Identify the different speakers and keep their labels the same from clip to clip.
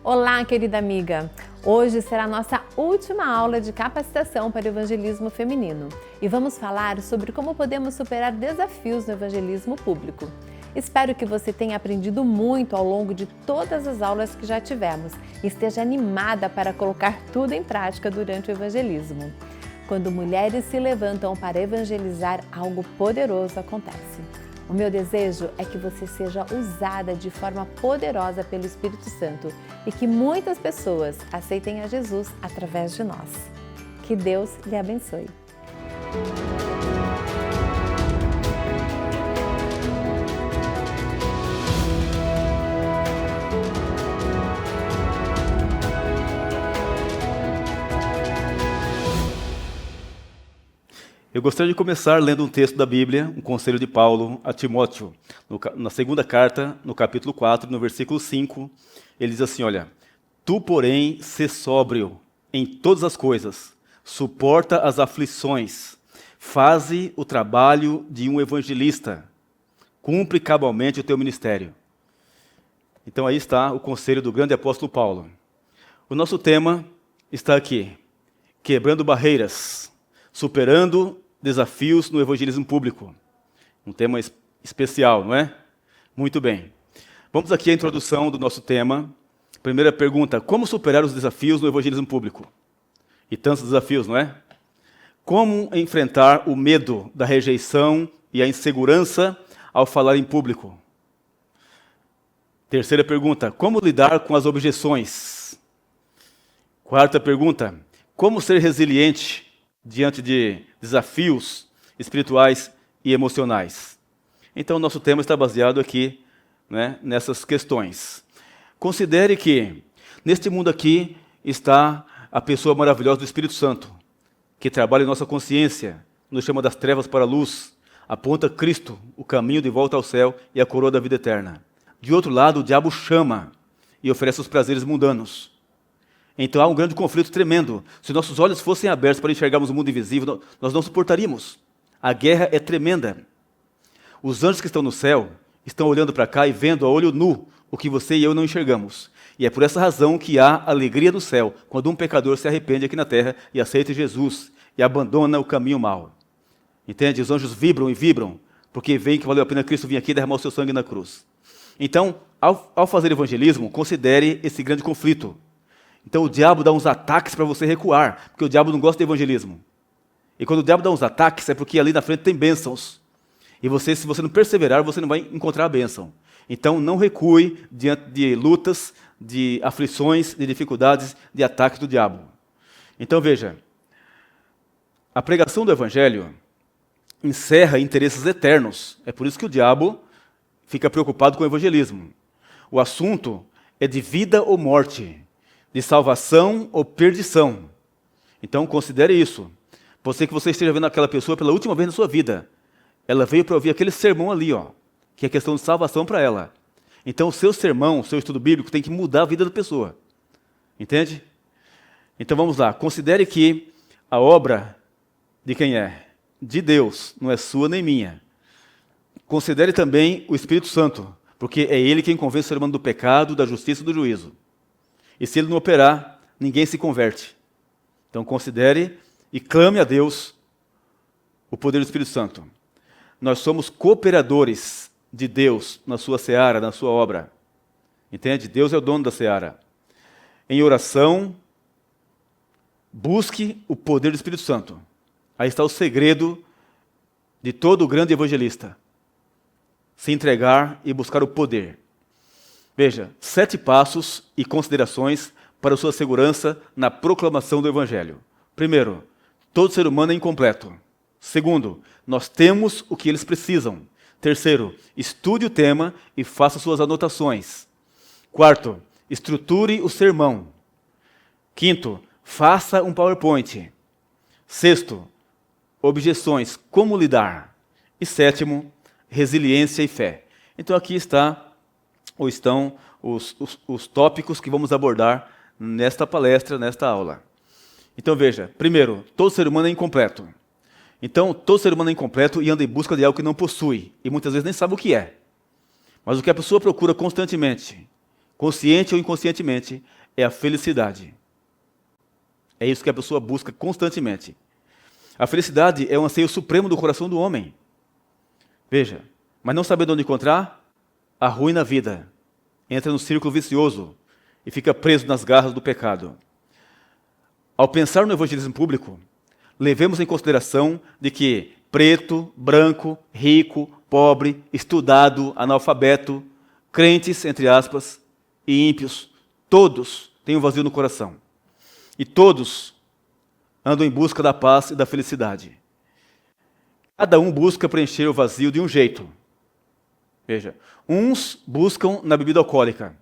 Speaker 1: Olá, querida amiga! Hoje será a nossa última aula de capacitação para o evangelismo feminino e vamos falar sobre como podemos superar desafios no evangelismo público. Espero que você tenha aprendido muito ao longo de todas as aulas que já tivemos e esteja animada para colocar tudo em prática durante o evangelismo. Quando mulheres se levantam para evangelizar, algo poderoso acontece. O meu desejo é que você seja usada de forma poderosa pelo Espírito Santo e que muitas pessoas aceitem a Jesus através de nós. Que Deus lhe abençoe.
Speaker 2: Eu gostaria de começar lendo um texto da Bíblia, um conselho de Paulo a Timóteo, na segunda carta, no capítulo 4, no versículo 5, ele diz assim, olha, tu, porém, sê sóbrio em todas as coisas, suporta as aflições, faze o trabalho de um evangelista, cumpre cabalmente o teu ministério. Então aí está o conselho do grande apóstolo Paulo. O nosso tema está aqui, quebrando barreiras, superando desafios no evangelismo público. Um tema especial, não é? Muito bem. Vamos aqui à introdução do nosso tema. Primeira pergunta, como superar os desafios no evangelismo público? E tantos desafios, não é? Como enfrentar o medo da rejeição e a insegurança ao falar em público? Terceira pergunta, como lidar com as objeções? Quarta pergunta, como ser resiliente diante de desafios espirituais e emocionais. Então, nosso tema está baseado aqui, né, nessas questões. Considere que, neste mundo aqui, está a pessoa maravilhosa do Espírito Santo, que trabalha em nossa consciência, nos chama das trevas para a luz, aponta Cristo, o caminho de volta ao céu e a coroa da vida eterna. De outro lado, o diabo chama e oferece os prazeres mundanos. Então há um grande conflito tremendo. Se nossos olhos fossem abertos para enxergarmos o mundo invisível, nós não suportaríamos. A guerra é tremenda. Os anjos que estão no céu estão olhando para cá e vendo a olho nu o que você e eu não enxergamos. E é por essa razão que há alegria no céu, quando um pecador se arrepende aqui na terra e aceita Jesus e abandona o caminho mau. Entende? Os anjos vibram e vibram, porque veem que valeu a pena Cristo vir aqui e derramar o seu sangue na cruz. Então, ao fazer evangelismo, considere esse grande conflito. Então o diabo dá uns ataques para você recuar, porque o diabo não gosta de evangelismo. E quando o diabo dá uns ataques, é porque ali na frente tem bênçãos. E você, se você não perseverar, você não vai encontrar a bênção. Então não recue diante de lutas, de aflições, de dificuldades, de ataques do diabo. Então veja, a pregação do evangelho encerra interesses eternos. É por isso que o diabo fica preocupado com o evangelismo. O assunto é de vida ou morte, de salvação ou perdição. Então considere isso. Pode ser que você esteja vendo aquela pessoa pela última vez na sua vida. Ela veio para ouvir aquele sermão ali, que é questão de salvação para ela. Então o seu sermão, o seu estudo bíblico tem que mudar a vida da pessoa. Entende? Então vamos lá. Considere que a obra de quem é? De Deus, não é sua nem minha. Considere também o Espírito Santo, porque é Ele quem convence o ser humano do pecado, da justiça e do juízo. E se ele não operar, ninguém se converte. Então considere e clame a Deus o poder do Espírito Santo. Nós somos cooperadores de Deus na sua seara, na sua obra. Entende? Deus é o dono da seara. Em oração, busque o poder do Espírito Santo. Aí está o segredo de todo grande evangelista. Se entregar e buscar o poder. Veja, 7 passos e considerações para a sua segurança na proclamação do Evangelho. Primeiro, todo ser humano é incompleto. Segundo, nós temos o que eles precisam. Terceiro, estude o tema e faça suas anotações. Quarto, estruture o sermão. Quinto, faça um PowerPoint. Sexto, objeções, como lidar. E sétimo, resiliência e fé. Então aqui está ou estão os tópicos que vamos abordar nesta palestra, nesta aula. Então veja, primeiro, todo ser humano é incompleto. Então, todo ser humano é incompleto e anda em busca de algo que não possui, e muitas vezes nem sabe o que é. Mas o que a pessoa procura constantemente, consciente ou inconscientemente, é a felicidade. É isso que a pessoa busca constantemente. A felicidade é um anseio supremo do coração do homem. Veja, mas não sabendo onde encontrar, arruína a vida, entra no círculo vicioso e fica preso nas garras do pecado. Ao pensar no evangelismo público, levemos em consideração de que preto, branco, rico, pobre, estudado, analfabeto, crentes, entre aspas, e ímpios, todos têm um vazio no coração. E todos andam em busca da paz e da felicidade. Cada um busca preencher o vazio de um jeito. Veja, uns buscam na bebida alcoólica,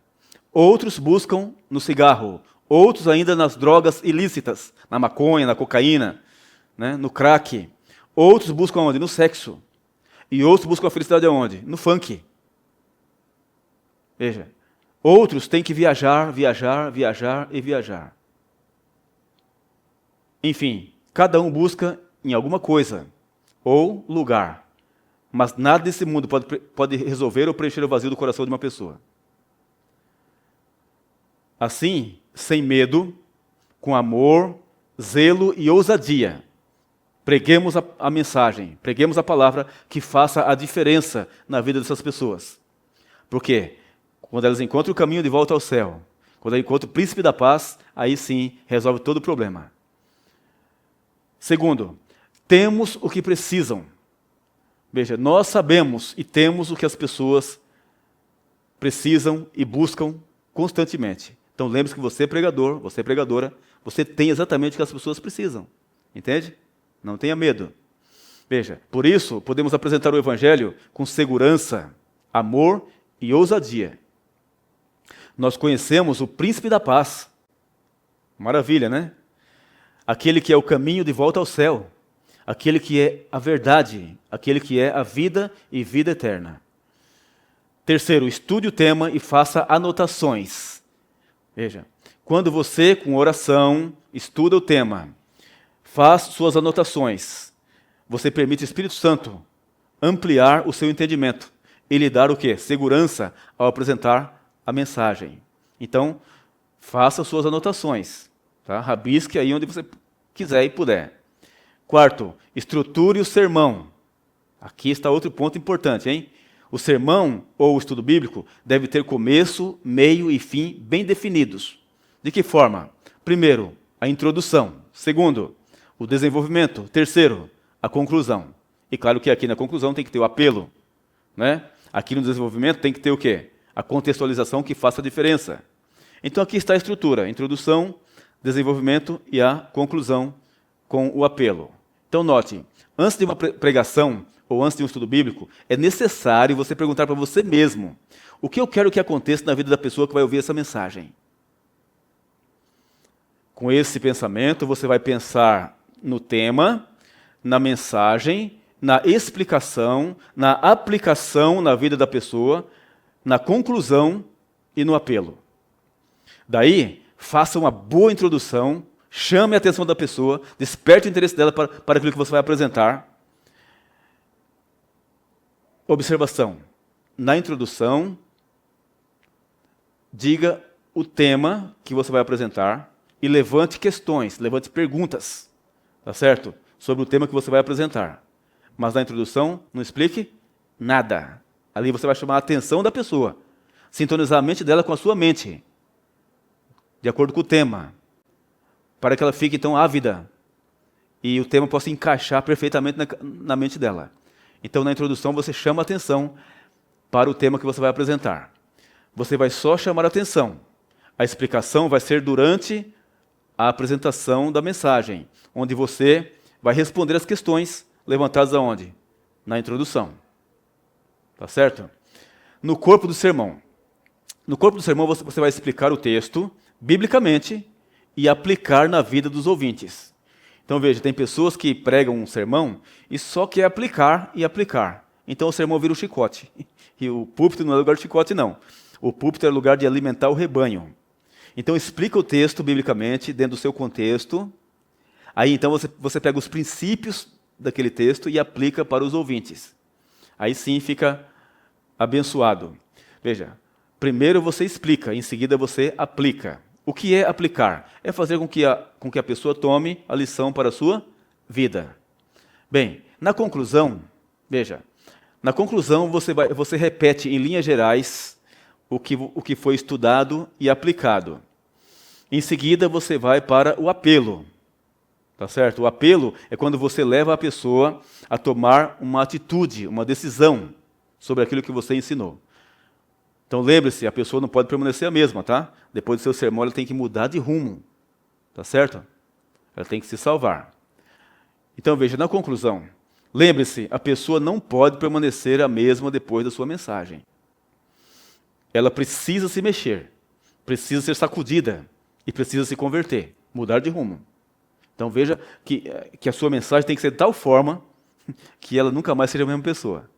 Speaker 2: outros buscam no cigarro, outros ainda nas drogas ilícitas, na maconha, na cocaína, né, no crack. Outros buscam onde? No sexo. E outros buscam a felicidade aonde? No funk. Veja, outros têm que viajar, viajar, viajar e viajar. Enfim, cada um busca em alguma coisa ou lugar, mas nada desse mundo pode resolver ou preencher o vazio do coração de uma pessoa. Assim, sem medo, com amor, zelo e ousadia, preguemos a mensagem, preguemos a palavra que faça a diferença na vida dessas pessoas. Porque quando elas encontram o caminho de volta ao céu, quando elas encontram o príncipe da paz, aí sim resolve todo o problema. Segundo, temos o que precisam. Veja, nós sabemos e temos o que as pessoas precisam e buscam constantemente. Então lembre-se que você é pregador, você é pregadora, você tem exatamente o que as pessoas precisam. Entende? Não tenha medo. Veja, por isso podemos apresentar o Evangelho com segurança, amor e ousadia. Nós conhecemos o príncipe da paz. Maravilha, né? Aquele que é o caminho de volta ao céu, aquele que é a verdade, aquele que é a vida e vida eterna. Terceiro, estude o tema e faça anotações. Veja, quando você, com oração, estuda o tema, faz suas anotações, você permite ao Espírito Santo ampliar o seu entendimento e lhe dar o quê? Segurança ao apresentar a mensagem. Então, faça suas anotações. Tá? Rabisque aí onde você quiser e puder. Quarto, estruture o sermão. Aqui está outro ponto importante, hein? O sermão ou o estudo bíblico deve ter começo, meio e fim bem definidos. De que forma? Primeiro, a introdução. Segundo, o desenvolvimento. Terceiro, a conclusão. E claro que aqui na conclusão tem que ter o apelo, né? Aqui no desenvolvimento tem que ter o quê? A contextualização que faça a diferença. Então aqui está a estrutura, introdução, desenvolvimento e a conclusão com o apelo. Então note, antes de uma pregação ou antes de um estudo bíblico, é necessário você perguntar para você mesmo: o que eu quero que aconteça na vida da pessoa que vai ouvir essa mensagem? Com esse pensamento, você vai pensar no tema, na mensagem, na explicação, na aplicação na vida da pessoa, na conclusão e no apelo. Daí, faça uma boa introdução, chame a atenção da pessoa, desperte o interesse dela para aquilo que você vai apresentar. Observação. Na introdução, diga o tema que você vai apresentar e levante questões, levante perguntas, tá certo? Sobre o tema que você vai apresentar. Mas na introdução, não explique nada. Ali você vai chamar a atenção da pessoa, sintonizar a mente dela com a sua mente, de acordo com o tema, para que ela fique então ávida e o tema possa encaixar perfeitamente na mente dela. Então, na introdução, você chama a atenção para o tema que você vai apresentar. Você vai só chamar a atenção. A explicação vai ser durante a apresentação da mensagem, onde você vai responder as questões levantadas aonde? Na introdução. Tá certo? No corpo do sermão. No corpo do sermão, você vai explicar o texto biblicamente e aplicar na vida dos ouvintes. Então veja, tem pessoas que pregam um sermão e só quer aplicar e aplicar. Então o sermão vira um chicote. E o púlpito não é lugar de chicote, não. O púlpito é lugar de alimentar o rebanho. Então explica o texto biblicamente, dentro do seu contexto. Aí então você pega os princípios daquele texto e aplica para os ouvintes. Aí sim fica abençoado. Veja, Primeiro você explica, em seguida você aplica. O que é aplicar? É fazer com que a pessoa tome a lição para a sua vida. Bem, na conclusão, veja, na conclusão você repete em linhas gerais o que foi estudado e aplicado. Em seguida você vai para o apelo. Tá certo? O apelo é quando você leva a pessoa a tomar uma atitude, uma decisão sobre aquilo que você ensinou. Então lembre-se, a pessoa não pode permanecer a mesma, tá? Depois do seu sermão ela tem que mudar de rumo. Tá certo? Ela tem que se salvar. Então veja, na conclusão, lembre-se, a pessoa não pode permanecer a mesma depois da sua mensagem. Ela precisa se mexer, precisa ser sacudida e precisa se converter, mudar de rumo. Então veja que a sua mensagem tem que ser de tal forma que ela nunca mais seja a mesma pessoa.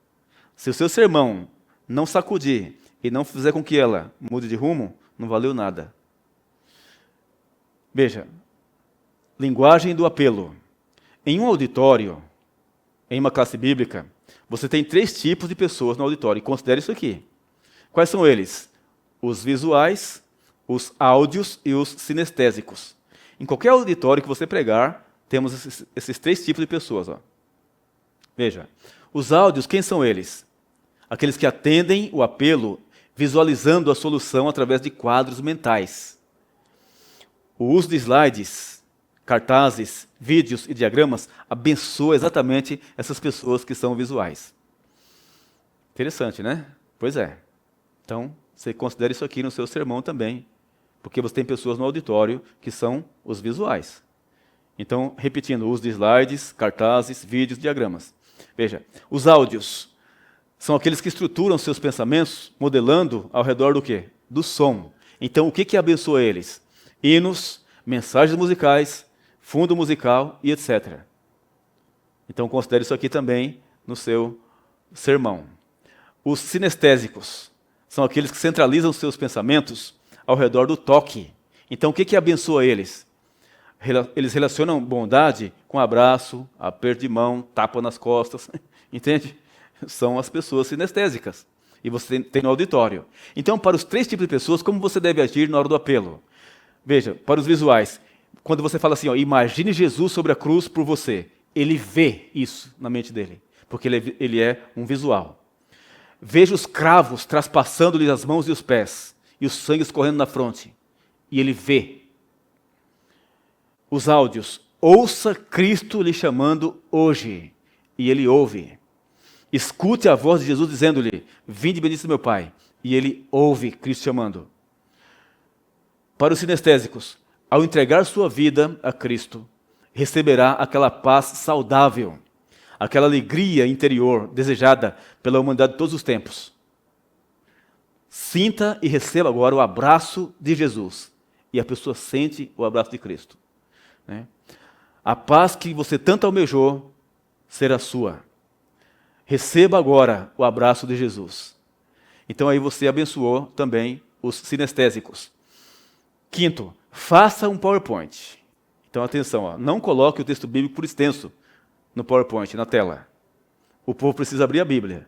Speaker 2: Se o seu sermão não sacudir e não fizer com que ela mude de rumo, não valeu nada. Veja, linguagem do apelo. Em um auditório, em uma classe bíblica, você tem 3 tipos de pessoas no auditório, e considere isso aqui. Quais são eles? Os visuais, os áudios e os sinestésicos. Em qualquer auditório que você pregar, temos esses 3 tipos de pessoas. Ó. Veja, os áudios, quem são eles? Aqueles que atendem o apelo visualizando a solução através de quadros mentais. O uso de slides, cartazes, vídeos e diagramas abençoa exatamente essas pessoas que são visuais. Interessante, né? Pois é. Então, você considere isso aqui no seu sermão também, porque você tem pessoas no auditório que são os visuais. Então, repetindo, o uso de slides, cartazes, vídeos, diagramas. Veja, os áudios são aqueles que estruturam seus pensamentos modelando ao redor do quê? Do som. Então, o que abençoa eles? Hinos, mensagens musicais, fundo musical e etc. Então, considere isso aqui também no seu sermão. Os sinestésicos são aqueles que centralizam seus pensamentos ao redor do toque. Então, o que abençoa eles? Eles relacionam bondade com abraço, aperto de mão, tapa nas costas. Entende? São as pessoas sinestésicas. E você tem no auditório. Então, para os 3 tipos de pessoas, como você deve agir na hora do apelo? Veja, para os visuais, quando você fala assim, ó, imagine Jesus sobre a cruz por você, ele vê isso na mente dele, porque ele é um visual. Veja os cravos traspassando-lhe as mãos e os pés, e o sangue escorrendo na fronte, e ele vê. Os áudios, ouça Cristo lhe chamando hoje, e ele ouve. Escute a voz de Jesus dizendo-lhe, vinde bendito meu Pai, e ele ouve Cristo chamando. Para os sinestésicos, ao entregar sua vida a Cristo, receberá aquela paz saudável, aquela alegria interior desejada pela humanidade de todos os tempos. Sinta e receba agora o abraço de Jesus. E a pessoa sente o abraço de Cristo. Né? A paz que você tanto almejou será sua. Receba agora o abraço de Jesus. Então aí você abençoou também os sinestésicos. Quinto, faça um PowerPoint. Então atenção, ó, não coloque o texto bíblico por extenso no PowerPoint, na tela. O povo precisa abrir a Bíblia.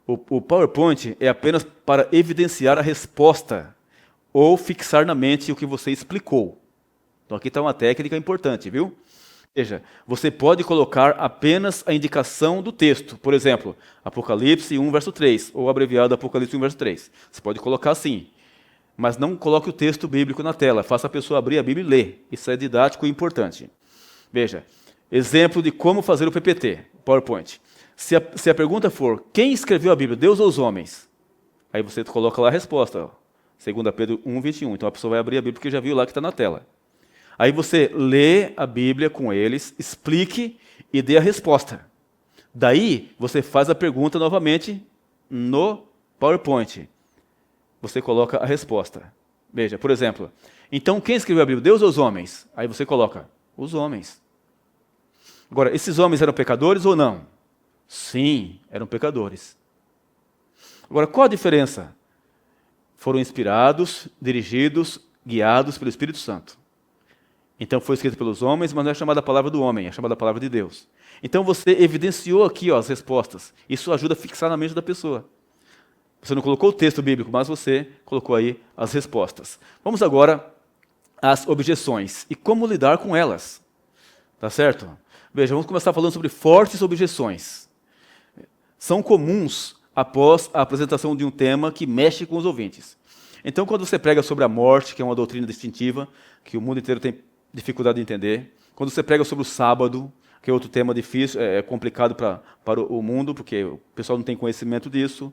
Speaker 2: O PowerPoint é apenas para evidenciar a resposta ou fixar na mente o que você explicou. Então aqui está uma técnica importante, viu? Veja, você pode colocar apenas a indicação do texto. Por exemplo, Apocalipse 1, verso 3, ou abreviado Apocalipse 1, verso 3. Você pode colocar assim, mas não coloque o texto bíblico na tela. Faça a pessoa abrir a Bíblia e ler. Isso é didático e importante. Veja, exemplo de como fazer o PPT, PowerPoint. Se a pergunta for, quem escreveu a Bíblia, Deus ou os homens? Aí você coloca lá a resposta, ó, 2 Pedro 1, 21. Então a pessoa vai abrir a Bíblia porque já viu lá que está na tela. Aí você lê a Bíblia com eles, explique e dê a resposta. Daí você faz a pergunta novamente no PowerPoint. Você coloca a resposta. Veja, por exemplo, então quem escreveu a Bíblia, Deus ou os homens? Aí você coloca, os homens. Agora, esses homens eram pecadores ou não? Sim, eram pecadores. Agora, qual a diferença? Foram inspirados, dirigidos, guiados pelo Espírito Santo. Então foi escrito pelos homens, mas não é chamada a palavra do homem, é chamada a palavra de Deus. Então você evidenciou aqui, ó, as respostas. Isso ajuda a fixar na mente da pessoa. Você não colocou o texto bíblico, mas você colocou aí as respostas. Vamos agora às objeções e como lidar com elas. Tá certo? Veja, vamos começar falando sobre fortes objeções. São comuns após a apresentação de um tema que mexe com os ouvintes. Então, quando você prega sobre a morte, que é uma doutrina distintiva, que o mundo inteiro tem dificuldade de entender, quando você prega sobre o sábado, que é outro tema difícil, é complicado para o mundo, porque o pessoal não tem conhecimento disso,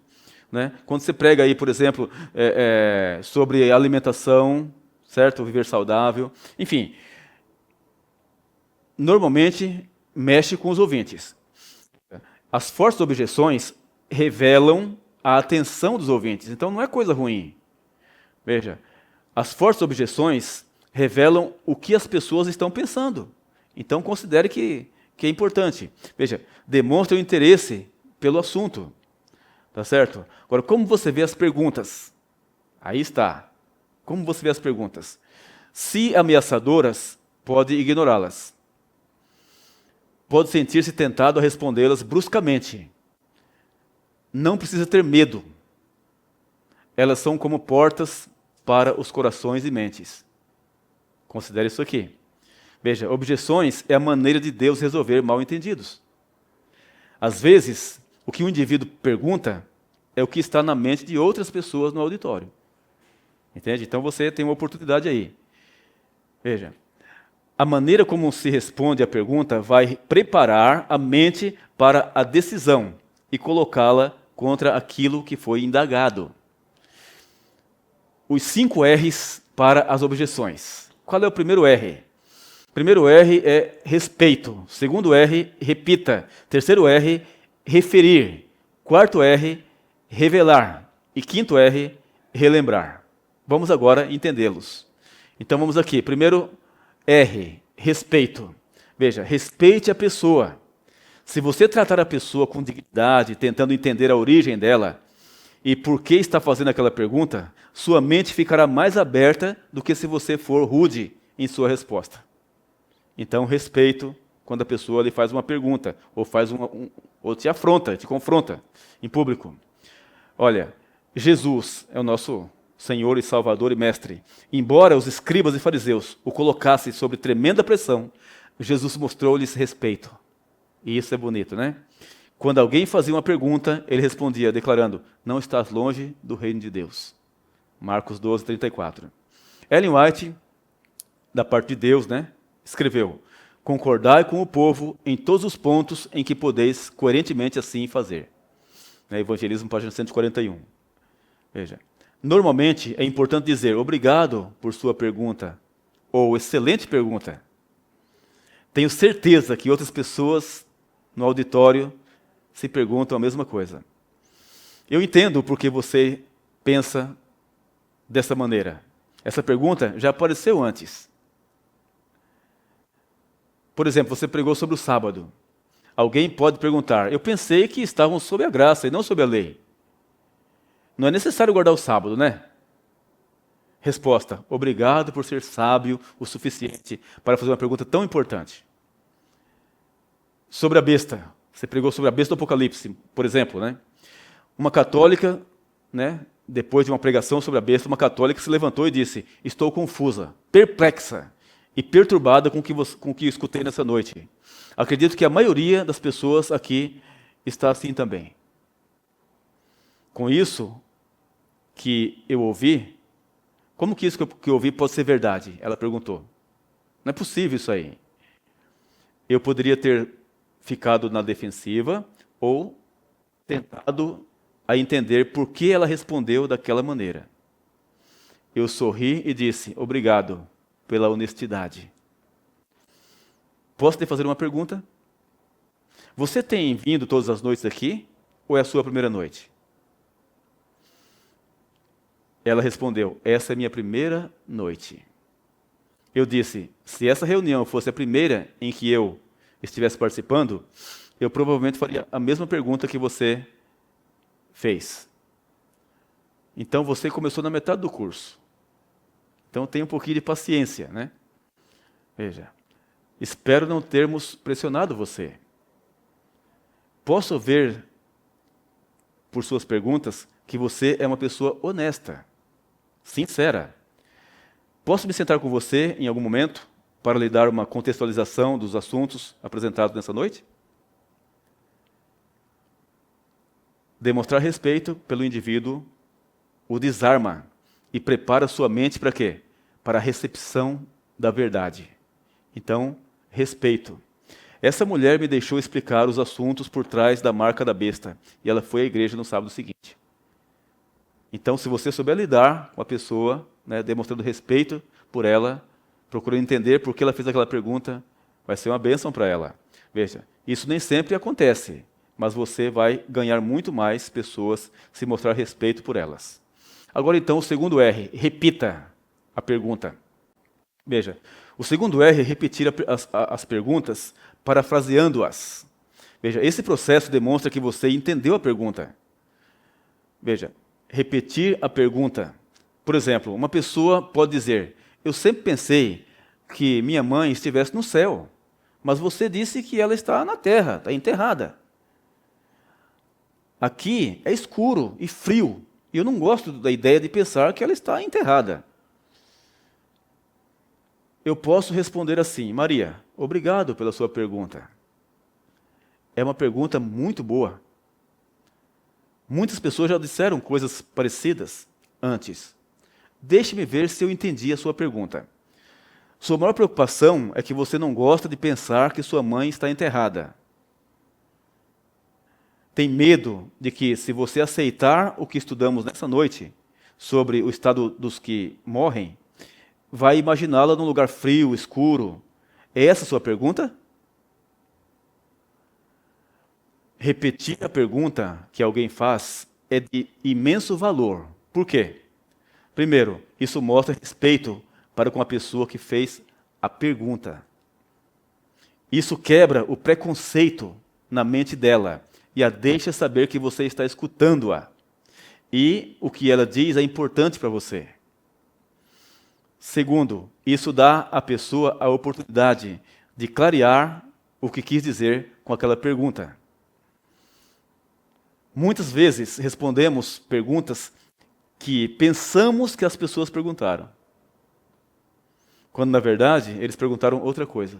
Speaker 2: né? Quando você prega aí, por exemplo, sobre alimentação, certo? Viver saudável, enfim, normalmente mexe com os ouvintes. As fortes objeções revelam a atenção dos ouvintes, então não é coisa ruim. Veja, as fortes objeções revelam o que as pessoas estão pensando. Então considere que é importante. Veja, demonstra o interesse pelo assunto. Tá certo? Agora, como você vê as perguntas? Aí está. Como você vê as perguntas? Se ameaçadoras, pode ignorá-las. Pode sentir-se tentado a respondê-las bruscamente. Não precisa ter medo. Elas são como portas para os corações e mentes. Considere isso aqui. Veja, objeções é a maneira de Deus resolver mal-entendidos. Às vezes, o que um indivíduo pergunta é o que está na mente de outras pessoas no auditório. Entende? Então você tem uma oportunidade aí. Veja, a maneira como se responde à pergunta vai preparar a mente para a decisão e colocá-la contra aquilo que foi indagado. Os 5 R's para as objeções. Qual é o primeiro R? O primeiro R é respeito. Segundo R, repita. Terceiro R, referir. Quarto R, revelar. E quinto R, relembrar. Vamos agora entendê-los. Então vamos aqui. Primeiro R, respeito. Veja, respeite a pessoa. Se você tratar a pessoa com dignidade, tentando entender a origem dela e por que está fazendo aquela pergunta, sua mente ficará mais aberta do que se você for rude em sua resposta. Então, respeito quando a pessoa lhe faz uma pergunta, ou te afronta, te confronta em público. Olha, Jesus é o nosso Senhor e Salvador e Mestre. Embora os escribas e fariseus o colocassem sob tremenda pressão, Jesus mostrou-lhes respeito. E isso é bonito, né? Quando alguém fazia uma pergunta, ele respondia declarando: não estás longe do reino de Deus. Marcos 12, 34. Ellen White, da parte de Deus, né, escreveu: concordai com o povo em todos os pontos em que podeis coerentemente assim fazer. Evangelismo, página 141. Veja, normalmente é importante dizer obrigado por sua pergunta, ou excelente pergunta. Tenho certeza que outras pessoas no auditório se perguntam a mesma coisa. Eu entendo porque você pensa dessa maneira. Essa pergunta já apareceu antes. Por exemplo, você pregou sobre o sábado. Alguém pode perguntar: eu pensei que estavam sob a graça e não sob a lei. Não é necessário guardar o sábado, né? Resposta: obrigado por ser sábio o suficiente para fazer uma pergunta tão importante. Sobre a besta. Você pregou sobre a besta do Apocalipse, por exemplo, né? Uma católica, né, depois de uma pregação sobre a besta, uma católica se levantou e disse: estou confusa, perplexa e perturbada com o que escutei nessa noite. Acredito que a maioria das pessoas aqui está assim também. Com isso que eu ouvi, como que isso que eu ouvi pode ser verdade? Ela perguntou. Não é possível isso aí. Eu poderia ter ficado na defensiva ou tentado a entender por que ela respondeu daquela maneira. Eu sorri e disse: obrigado pela honestidade. Posso te fazer uma pergunta? Você tem vindo todas as noites aqui ou é a sua primeira noite? Ela respondeu: essa é a minha primeira noite. Eu disse: se essa reunião fosse a primeira em que eu estivesse participando, eu provavelmente faria a mesma pergunta que você fez. Então você começou na metade do curso. Então tenha um pouquinho de paciência, né? Veja, espero não termos pressionado você. Posso ver, por suas perguntas, que você é uma pessoa honesta, sincera. Posso me sentar com você em algum momento para lhe dar uma contextualização dos assuntos apresentados nessa noite? Demonstrar respeito pelo indivíduo o desarma e prepara sua mente para quê? Para a recepção da verdade. Então, respeito. Essa mulher me deixou explicar os assuntos por trás da marca da besta, e ela foi à igreja no sábado seguinte. Então, se você souber lidar com a pessoa, né, demonstrando respeito por ela, procurando entender por que ela fez aquela pergunta, vai ser uma bênção para ela. Veja, isso nem sempre acontece, mas você vai ganhar muito mais pessoas se mostrar respeito por elas. Agora então, o segundo R, repita a pergunta. Veja, o segundo R é repetir as perguntas, parafraseando-as. Veja, esse processo demonstra que você entendeu a pergunta. Veja, repetir a pergunta. Por exemplo, uma pessoa pode dizer: eu sempre pensei que minha mãe estivesse no céu, mas você disse que ela está na terra, está enterrada. Aqui é escuro e frio, e eu não gosto da ideia de pensar que ela está enterrada. Eu posso responder assim: Maria, obrigado pela sua pergunta. É uma pergunta muito boa. Muitas pessoas já disseram coisas parecidas antes. Deixe-me ver se eu entendi a sua pergunta. Sua maior preocupação é que você não gosta de pensar que sua mãe está enterrada. Tem medo de que, se você aceitar o que estudamos nessa noite sobre o estado dos que morrem, vai imaginá-la num lugar frio, escuro. É essa a sua pergunta? Repetir a pergunta que alguém faz é de imenso valor. Por quê? Primeiro, isso mostra respeito para com a pessoa que fez a pergunta. Isso quebra o preconceito na mente dela e a deixa saber que você está escutando-a. E o que ela diz é importante para você. Segundo, isso dá à pessoa a oportunidade de clarear o que quis dizer com aquela pergunta. Muitas vezes respondemos perguntas que pensamos que as pessoas perguntaram, quando na verdade eles perguntaram outra coisa.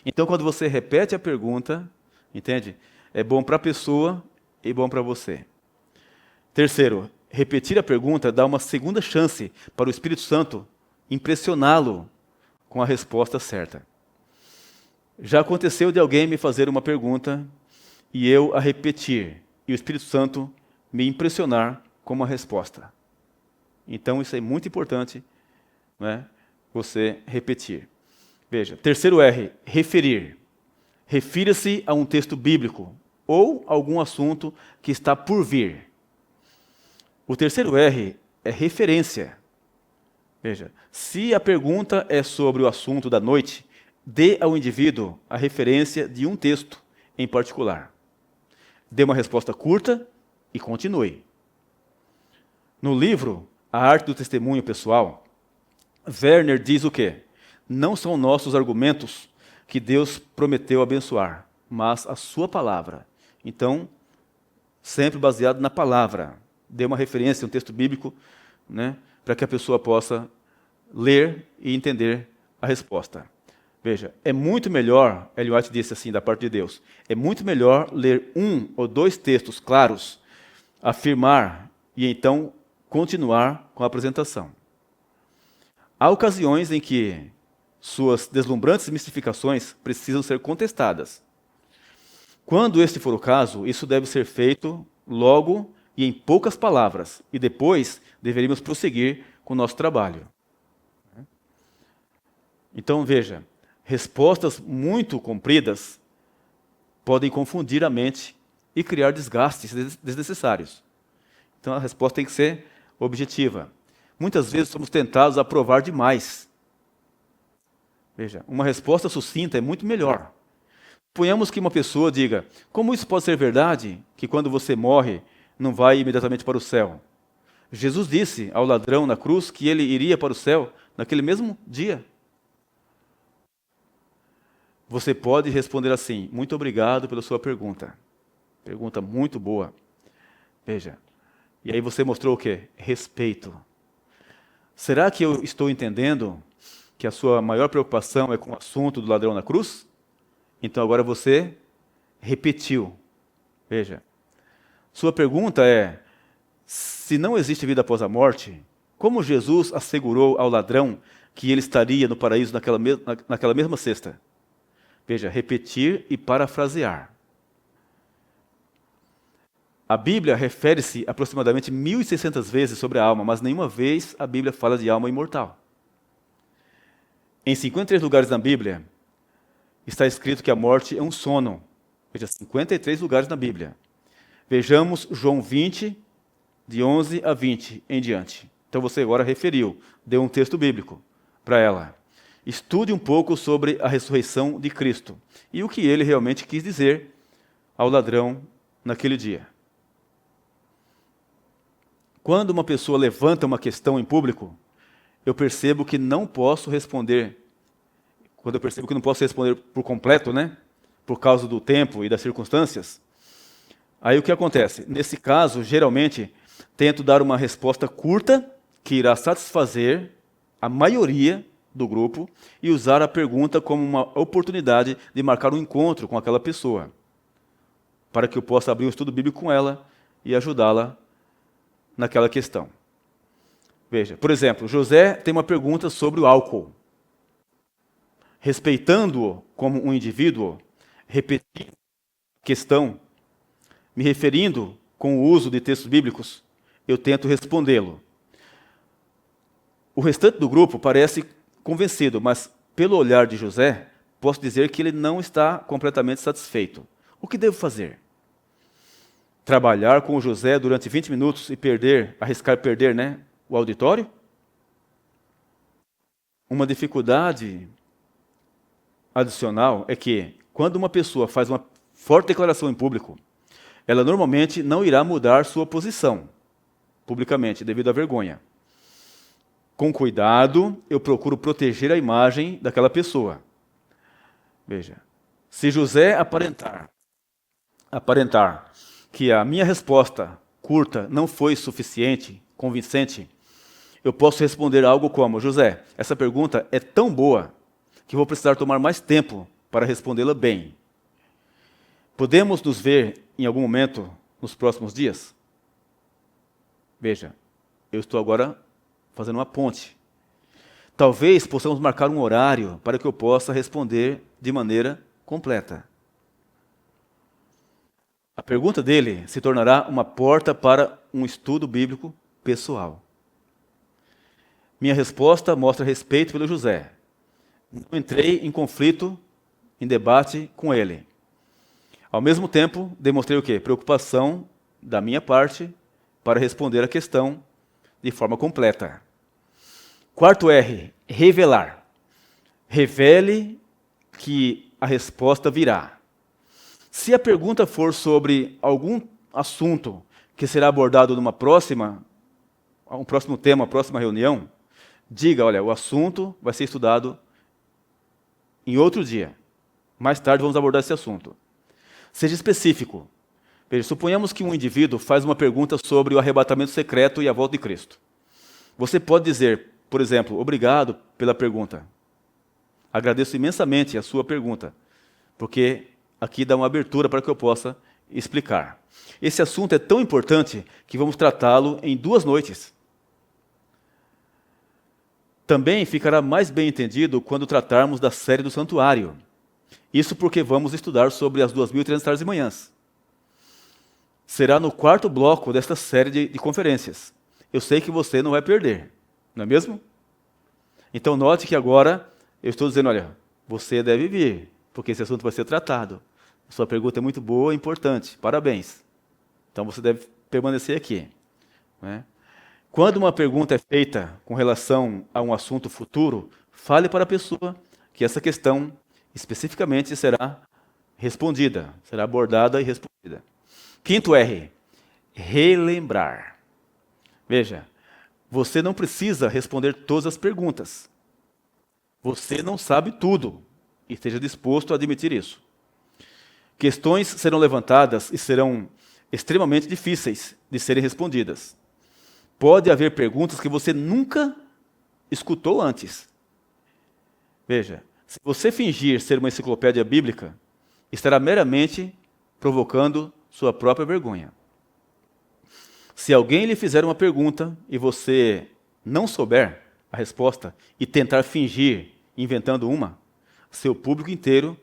Speaker 2: Então, quando você repete a pergunta, entende? É bom para a pessoa e bom para você. Terceiro, repetir a pergunta dá uma segunda chance para o Espírito Santo impressioná-lo com a resposta certa. Já aconteceu de alguém me fazer uma pergunta e eu a repetir, e o Espírito Santo me impressionar com uma resposta. Então isso é muito importante, né, você repetir. Veja, terceiro R, referir. Refira-se a um texto bíblico ou algum assunto que está por vir. O terceiro R é referência. Veja, se a pergunta é sobre o assunto da noite, dê ao indivíduo a referência de um texto em particular. Dê uma resposta curta e continue. No livro A Arte do Testemunho Pessoal, Werner diz o quê? Não são nossos argumentos que Deus prometeu abençoar, mas a sua palavra. Então, sempre baseado na palavra. Dê uma referência, um texto bíblico, né, para que a pessoa possa ler e entender a resposta. Veja, é muito melhor, Ellen White disse assim, da parte de Deus, é muito melhor ler um ou dois textos claros, afirmar e então continuar com a apresentação. Há ocasiões em que suas deslumbrantes mistificações precisam ser contestadas. Quando este for o caso, isso deve ser feito logo e em poucas palavras, e depois deveríamos prosseguir com o nosso trabalho. Então, veja, respostas muito compridas podem confundir a mente e criar desgastes desnecessários. Então, a resposta tem que ser objetiva. Muitas vezes somos tentados a provar demais. Veja, uma resposta sucinta é muito melhor. Suponhamos que uma pessoa diga: como isso pode ser verdade, que quando você morre, não vai imediatamente para o céu? Jesus disse ao ladrão na cruz que ele iria para o céu naquele mesmo dia. Você pode responder assim: muito obrigado pela sua pergunta. Pergunta muito boa. Veja, E aí você mostrou o quê? Respeito. Será que eu estou entendendo que a sua maior preocupação é com o assunto do ladrão na cruz? Então agora você repetiu. Veja, sua pergunta é: se não existe vida após a morte, como Jesus assegurou ao ladrão que ele estaria no paraíso naquela mesma sexta? Veja, repetir e parafrasear. A Bíblia refere-se aproximadamente 1.600 vezes sobre a alma, mas nenhuma vez a Bíblia fala de alma imortal. Em 53 lugares na Bíblia, está escrito que a morte é um sono. Veja, 53 lugares na Bíblia. Vejamos João 20, de 11 a 20 em diante. Então você agora referiu, deu um texto bíblico para ela. Estude um pouco sobre a ressurreição de Cristo e o que ele realmente quis dizer ao ladrão naquele dia. Quando uma pessoa levanta uma questão em público, eu percebo que não posso responder. Quando eu percebo que não posso responder por completo, né? Por causa do tempo e das circunstâncias, aí o que acontece? Nesse caso, geralmente, tento dar uma resposta curta que irá satisfazer a maioria do grupo e usar a pergunta como uma oportunidade de marcar um encontro com aquela pessoa, para que eu possa abrir um estudo bíblico com ela e ajudá-la naquela questão. Veja, por exemplo, José tem uma pergunta sobre o álcool. Respeitando-o como um indivíduo, repetindo a questão, me referindo com o uso de textos bíblicos, eu tento respondê-lo. O restante do grupo parece convencido, mas pelo olhar de José, posso dizer que ele não está completamente satisfeito. O que devo fazer? Trabalhar com o José durante 20 minutos e arriscar perder, o auditório? Uma dificuldade adicional é que, quando uma pessoa faz uma forte declaração em público, ela normalmente não irá mudar sua posição publicamente, devido à vergonha. Com cuidado, eu procuro proteger a imagem daquela pessoa. Veja, se José aparentar que a minha resposta curta não foi suficiente, convincente, eu posso responder algo como: José, essa pergunta é tão boa que vou precisar tomar mais tempo para respondê-la bem. Podemos nos ver em algum momento nos próximos dias? Veja, eu estou agora fazendo uma ponte. Talvez possamos marcar um horário para que eu possa responder de maneira completa. A pergunta dele se tornará uma porta para um estudo bíblico pessoal. Minha resposta mostra respeito pelo José. Não entrei em conflito, em debate com ele. Ao mesmo tempo, demonstrei o quê? Preocupação da minha parte para responder a questão de forma completa. Quarto R, revelar. Revele que a resposta virá. Se a pergunta for sobre algum assunto que será abordado numa um próximo tema, uma próxima reunião, diga: olha, o assunto vai ser estudado em outro dia. Mais tarde vamos abordar esse assunto. Seja específico. Veja, suponhamos que um indivíduo faz uma pergunta sobre o arrebatamento secreto e a volta de Cristo. Você pode dizer, por exemplo: obrigado pela pergunta. Agradeço imensamente a sua pergunta, porque aqui dá uma abertura para que eu possa explicar. Esse assunto é tão importante que vamos tratá-lo em 2 noites. Também ficará mais bem entendido quando tratarmos da série do santuário. Isso porque vamos estudar sobre as 2.300 tardes e manhãs. Será no 4º bloco desta série de conferências. Eu sei que você não vai perder, não é mesmo? Então note que agora eu estou dizendo: olha, você deve vir, porque esse assunto vai ser tratado. Sua pergunta é muito boa e importante, parabéns. Então você deve permanecer aqui. Quando uma pergunta é feita com relação a um assunto futuro, fale para a pessoa que essa questão especificamente será respondida, será abordada e respondida. Quinto R, relembrar. Veja, você não precisa responder todas as perguntas. Você não sabe tudo e esteja disposto a admitir isso. Questões serão levantadas e serão extremamente difíceis de serem respondidas. Pode haver perguntas que você nunca escutou antes. Veja, se você fingir ser uma enciclopédia bíblica, estará meramente provocando sua própria vergonha. Se alguém lhe fizer uma pergunta e você não souber a resposta e tentar fingir inventando uma, seu público inteiro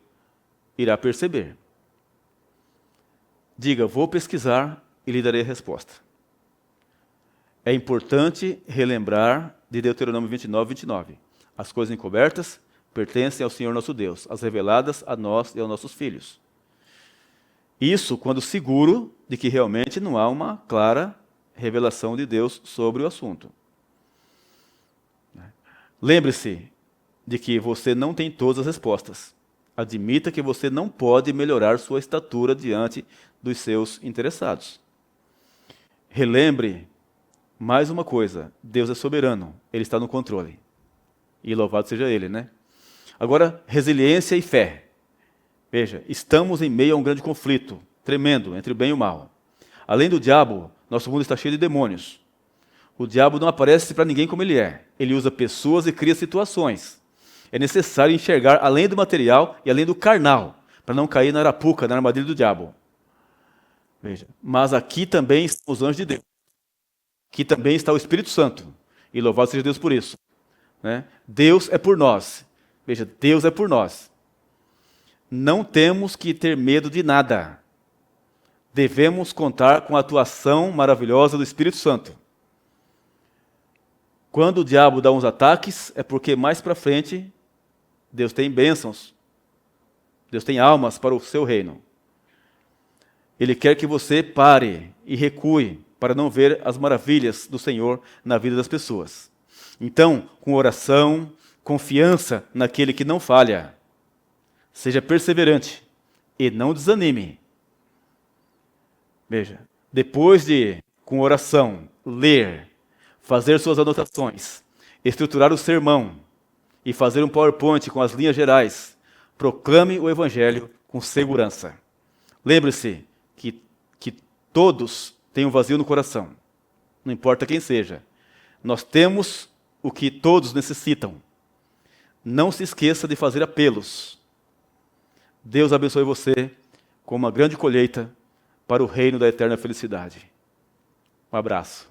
Speaker 2: irá perceber. Diga, vou pesquisar e lhe darei a resposta. É importante relembrar de Deuteronômio 29, 29. As coisas encobertas pertencem ao Senhor nosso Deus, as reveladas a nós e aos nossos filhos. Isso quando seguro de que realmente não há uma clara revelação de Deus sobre o assunto. Lembre-se de que você não tem todas as respostas. Admita que você não pode melhorar sua estatura diante dos seus interessados. Relembre mais uma coisa, Deus é soberano, Ele está no controle. E louvado seja Ele, né? Agora, resiliência e fé. Veja, estamos em meio a um grande conflito, tremendo, entre o bem e o mal. Além do diabo, nosso mundo está cheio de demônios. O diabo não aparece para ninguém como ele é. Ele usa pessoas e cria situações. É necessário enxergar além do material e além do carnal, para não cair na arapuca, na armadilha do diabo. Veja, mas aqui também estão os anjos de Deus. Aqui também está o Espírito Santo. E louvado seja Deus por isso. Né? Deus é por nós. Veja, Deus é por nós. Não temos que ter medo de nada. Devemos contar com a atuação maravilhosa do Espírito Santo. Quando o diabo dá uns ataques, é porque mais para frente Deus tem bênçãos. Deus tem almas para o seu reino. Ele quer que você pare e recue para não ver as maravilhas do Senhor na vida das pessoas. Então, com oração, confiança naquele que não falha, seja perseverante e não desanime. Veja, depois de, com oração, ler, fazer suas anotações, estruturar o sermão e fazer um PowerPoint com as linhas gerais, proclame o Evangelho com segurança. Lembre-se que todos têm um vazio no coração, não importa quem seja. Nós temos o que todos necessitam. Não se esqueça de fazer apelos. Deus abençoe você com uma grande colheita para o reino da eterna felicidade. Um abraço.